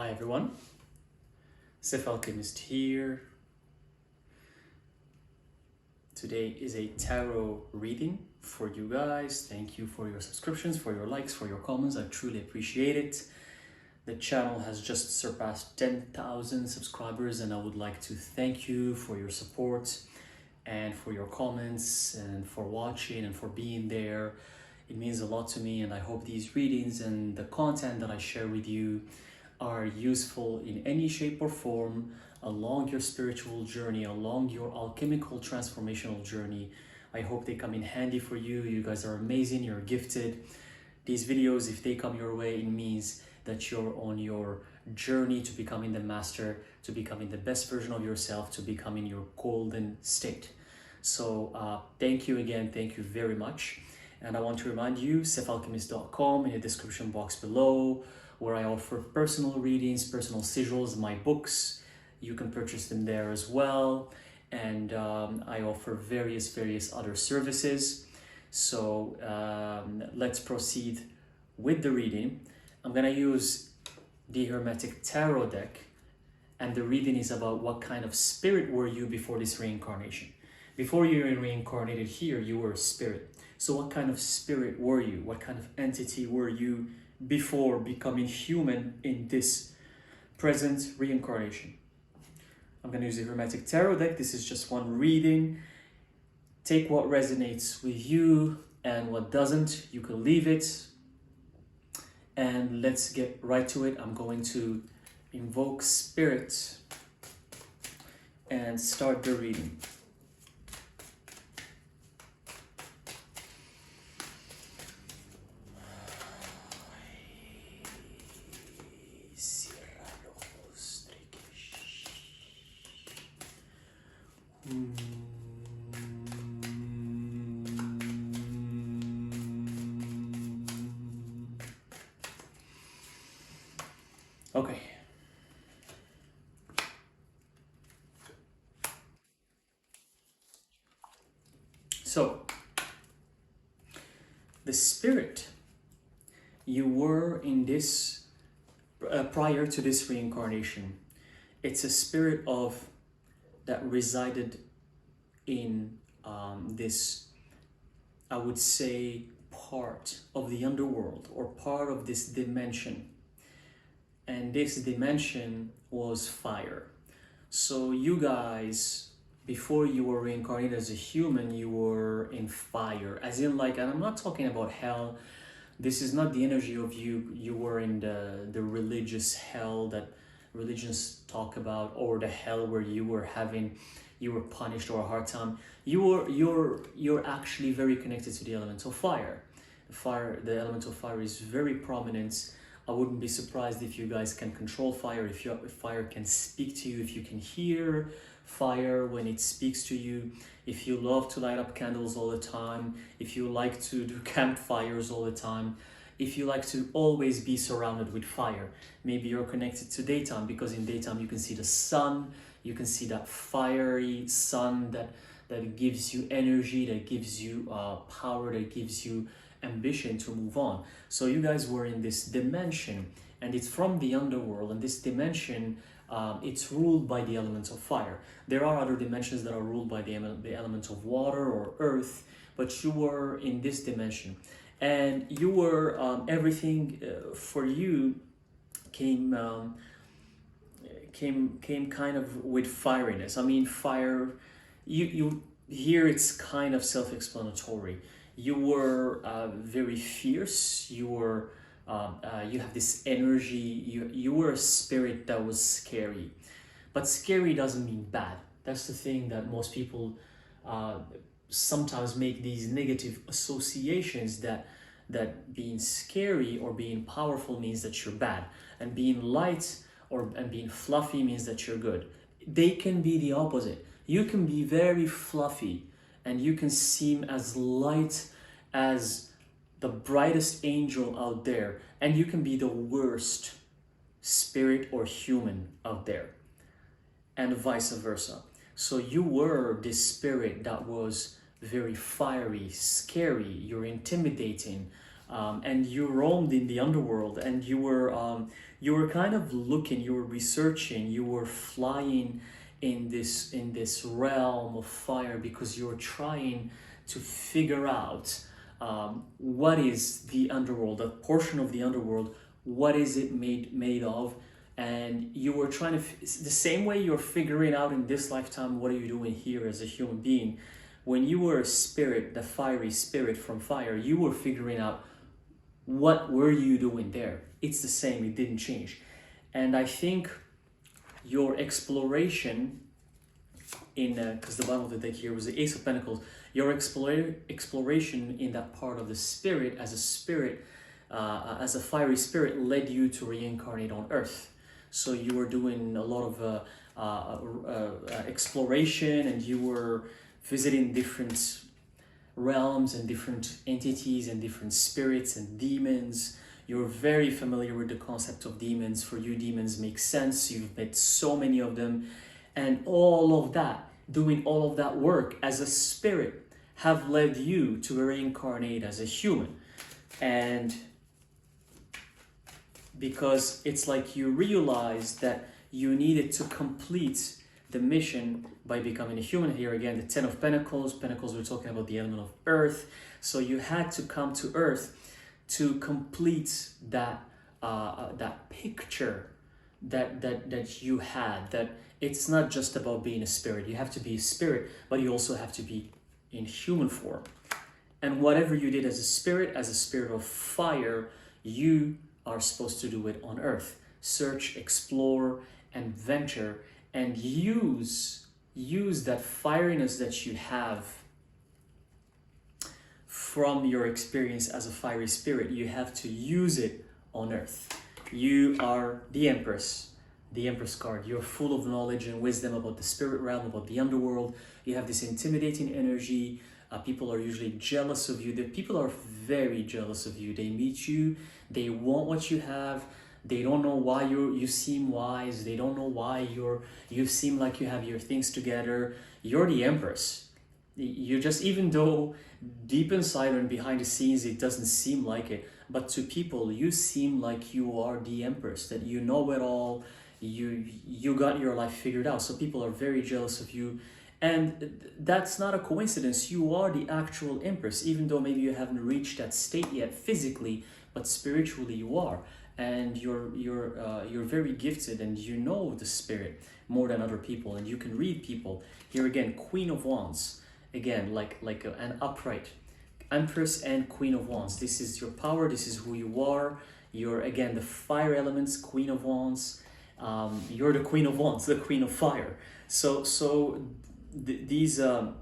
Hi everyone, Alchemist here. Today is a tarot reading for you guys. Thank you for your subscriptions, for your likes, for your comments. I truly appreciate it. The channel has just surpassed 10,000 subscribers and I would like to thank you for your support and for your comments and for watching and for being there. It means a lot to me, and I hope these readings and the content that I share with you are useful in any shape or form along your spiritual journey, along your alchemical transformational journey. I hope they come in handy for you. You guys are amazing, you're gifted. These videos, if they come your way, it means that you're on your journey to becoming the master, to becoming the best version of yourself, to becoming your golden state. So thank you again, thank you very much. And I want to remind you, alchemist.com in the description box below, where I offer personal readings, personal sigils, my books. You can purchase them there as well. And I offer various other services. So let's proceed with the reading. I'm gonna use the Hermetic Tarot deck, and the reading is about what kind of spirit were you before this reincarnation. Before you were reincarnated here, you were a spirit. So what kind of spirit were you? What kind of entity were you before becoming human in this present reincarnation? I'm going to use the Hermetic Tarot deck. This is just one reading. Take what resonates with you, and what doesn't, you can leave it. And let's get right to it. I'm going to invoke spirit and start the reading. Okay. So, the spirit you were in this, prior to this reincarnation, it's a spirit of that resided in this, I would say, part of the underworld or part of this dimension. And this dimension was fire. So you guys, before you were reincarnated as a human, you were in fire, as in like, and I'm not talking about hell. This is not the energy of you were in the religious hell that religions talk about, or the hell where you were punished or a hard time. You're actually very connected to the element of fire. The element of fire is very prominent. I wouldn't be surprised if you guys can control fire, if fire can speak to you, if you can hear fire when it speaks to you, if you love to light up candles all the time, if you like to do campfires all the time, if you like to always be surrounded with fire. Maybe you're connected to daytime, because in daytime you can see the sun, you can see that fiery sun that gives you energy, that gives you power, that gives you ambition to move on. So you guys were in this dimension, and it's from the underworld, and this dimension, it's ruled by the elements of fire. There are other dimensions that are ruled by the elements of water or earth, but you were in this dimension, and you were everything for you came kind of with fieriness. I mean, fire, you here it's kind of self-explanatory. You were very fierce. You were you have this energy. You were a spirit that was scary, but scary doesn't mean bad. That's the thing that most people sometimes make these negative associations, that being scary or being powerful means that you're bad, and being light and being fluffy means that you're good. They can be the opposite. You can be very fluffy and you can seem as light as the brightest angel out there, and you can be the worst spirit or human out there, and vice versa. So you were this spirit that was very fiery, scary, you're intimidating, and you roamed in the underworld, and you were kind of looking, you were researching, you were flying in this realm of fire because you were trying to figure out what is the underworld, a portion of the underworld, what is it made of, and you were trying to the same way you're figuring out in this lifetime what are you doing here as a human being. When you were a spirit, the fiery spirit from fire, you were figuring out what were you doing there. It's the same, it didn't change. And I think your exploration in because the bottom of the deck here was the Ace of Pentacles, your exploration in that part of the spirit as a spirit, as a fiery spirit, led you to reincarnate on Earth. So you were doing a lot of exploration, and you were visiting different realms and different entities and different spirits and demons. You're very familiar with the concept of demons. For you, demons make sense. You've met so many of them. And all of that, doing all of that work as a spirit, have led you to reincarnate as a human. And because it's like you realized that you needed to complete the mission by becoming a human. Here again, the Ten of Pentacles. Pentacles, we're talking about the element of earth. So you had to come to earth to complete that that picture that you had, that it's not just about being a spirit. You have to be a spirit, but you also have to be in human form. And whatever you did as a spirit of fire, you are supposed to do it on earth. Search, explore, and venture, and use that fieriness that you have from your experience as a fiery spirit. You have to use it on earth. You are the Empress card. You're full of knowledge and wisdom about the spirit realm, about the underworld. You have this intimidating energy. People are usually jealous of you. The people are very jealous of you. They meet you, they want what you have. They don't know why you seem wise. They don't know why you seem like you have your things together. You're the Empress. You just, even though deep inside and behind the scenes it doesn't seem like it, but to people you seem like you are the Empress, that you know it all. You got your life figured out. So people are very jealous of you. And that's not a coincidence. You are the actual Empress, even though maybe you haven't reached that state yet physically, but spiritually you are. And you're very gifted, and you know the spirit more than other people, and you can read people. Here again, Queen of Wands, again like an upright Empress and Queen of Wands. This is your power. This is who you are. You're again the fire elements, Queen of Wands. You're the Queen of Wands, the Queen of Fire. So these the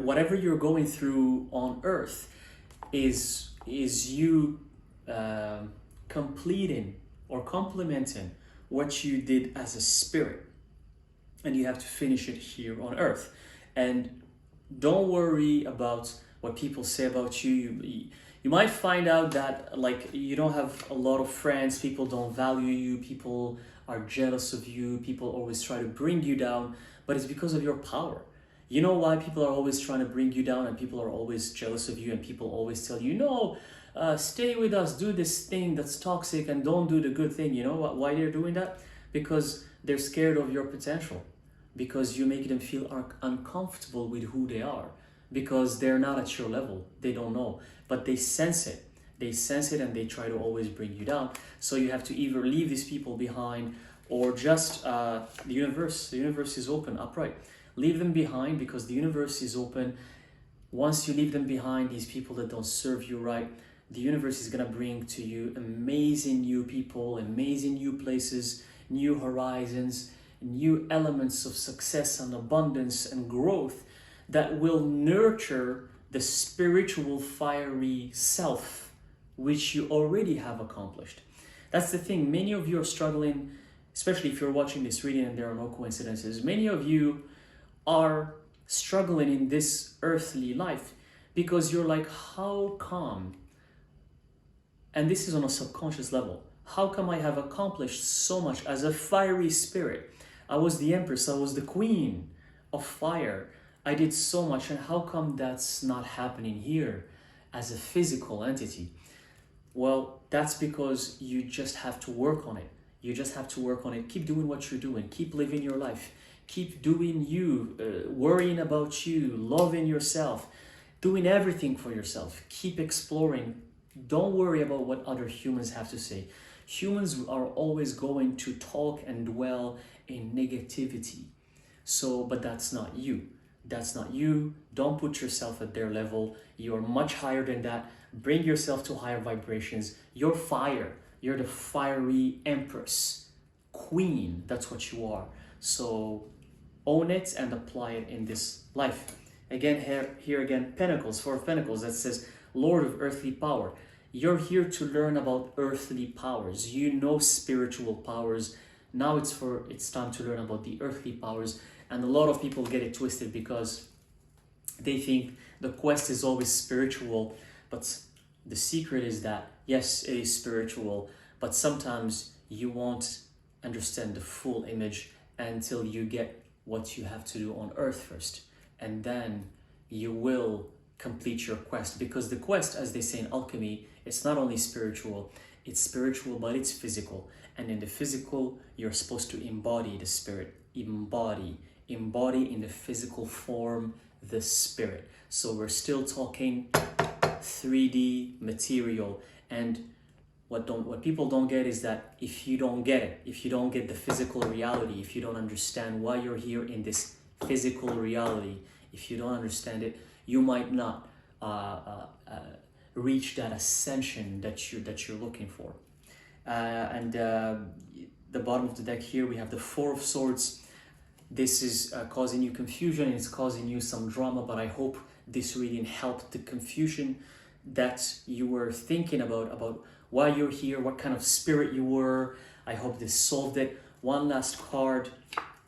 whatever you're going through on Earth is you completing or complementing what you did as a spirit, and you have to finish it here on Earth. And don't worry about what people say about you. You might find out that like you don't have a lot of friends, people don't value you, people are jealous of you, people always try to bring you down, but it's because of your power. You know why people are always trying to bring you down, and people are always jealous of you, and people always tell you, no, stay with us, do this thing that's toxic and don't do the good thing. You know why they're doing that? Because they're scared of your potential, because you make them feel uncomfortable with who they are, because they're not at your level. They don't know, but they sense it. They sense it, and they try to always bring you down. So you have to either leave these people behind, or just the universe is open, upright. Leave them behind, because the universe is open. Once you leave them behind, these people that don't serve you right, the universe is going to bring to you amazing new people, amazing new places, new horizons, new elements of success and abundance and growth that will nurture the spiritual fiery self, which you already have accomplished. That's the thing. Many of you are struggling, especially if you're watching this reading and there are no coincidences. Many of you are struggling in this earthly life because you're like, how come? And this is on a subconscious level. How come I have accomplished so much as a fiery spirit? I was the Empress, I was the Queen of Fire. I did so much, and how come that's not happening here as a physical entity. Well, that's because you just have to work on it. You just have to work on it. Keep doing what you're doing. Keep living your life. Keep doing you, worrying about you, loving yourself, doing everything for yourself. Keep exploring. Don't worry about what other humans have to say. Humans are always going to talk and dwell in negativity. So, but that's not you. That's not you. Don't put yourself at their level. You're much higher than that. Bring yourself to higher vibrations. You're fire. You're the fiery empress, queen. That's what you are. So own it and apply it in this life. Again, here again, Pentacles, 4 of Pentacles, that says Lord of earthly power. You're here to learn about earthly powers. You know spiritual powers. Now it's time to learn about the earthly powers. And a lot of people get it twisted because they think the quest is always spiritual. But the secret is that, yes, it is spiritual, but sometimes you won't understand the full image until you get what you have to do on earth first. And then you will complete your quest, because the quest, as they say in alchemy, it's not only spiritual, but it's physical. And in the physical, you're supposed to embody the spirit. Embody in the physical form the spirit. So we're still talking 3D material. And what people don't get is that if you don't get it, if you don't get the physical reality, if you don't understand why you're here in this physical reality, if you don't understand it, you might not reach that ascension that you're looking for. The bottom of the deck here, we have the 4 of Swords. This is causing you confusion, it's causing you some drama, but I hope this reading helped the confusion that you were thinking about why you're here, what kind of spirit you were. I hope this solved it. One last card,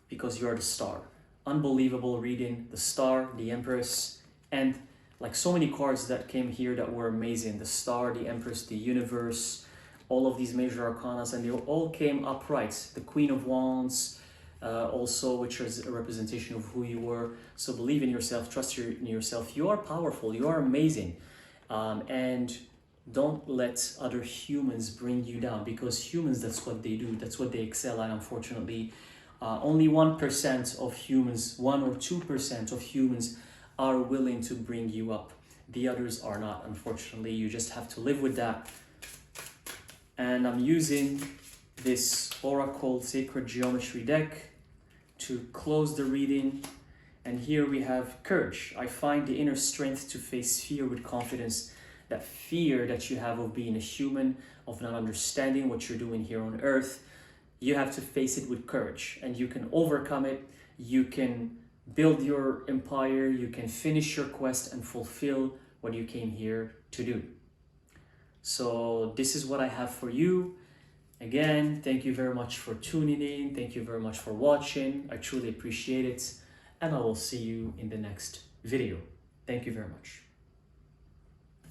because you're the star. Unbelievable reading. The star, the Empress, and like so many cards that came here that were amazing. The star, the Empress, the universe, all of these major arcanas, and they all came upright. The Queen of Wands, also, which is a representation of who you were. So believe in yourself, trust in yourself. You are powerful, you are amazing. And don't let other humans bring you down, because humans, that's what they do, that's what they excel at. Unfortunately, only 1% of humans, 1 or 2% of humans are willing to bring you up. The others are not, unfortunately. You just have to live with that. And I'm using this Oracle Sacred Geometry deck to close the reading. And here we have courage. I find the inner strength to face fear with confidence. That fear that you have of being a human, of not understanding what you're doing here on earth, you have to face it with courage, and you can overcome it. You can build your empire, you can finish your quest and fulfill what you came here to do. So this is what I have for you. Again, thank you very much for tuning in. Thank you very much for watching. I truly appreciate it. And I will see you in the next video. Thank you very much.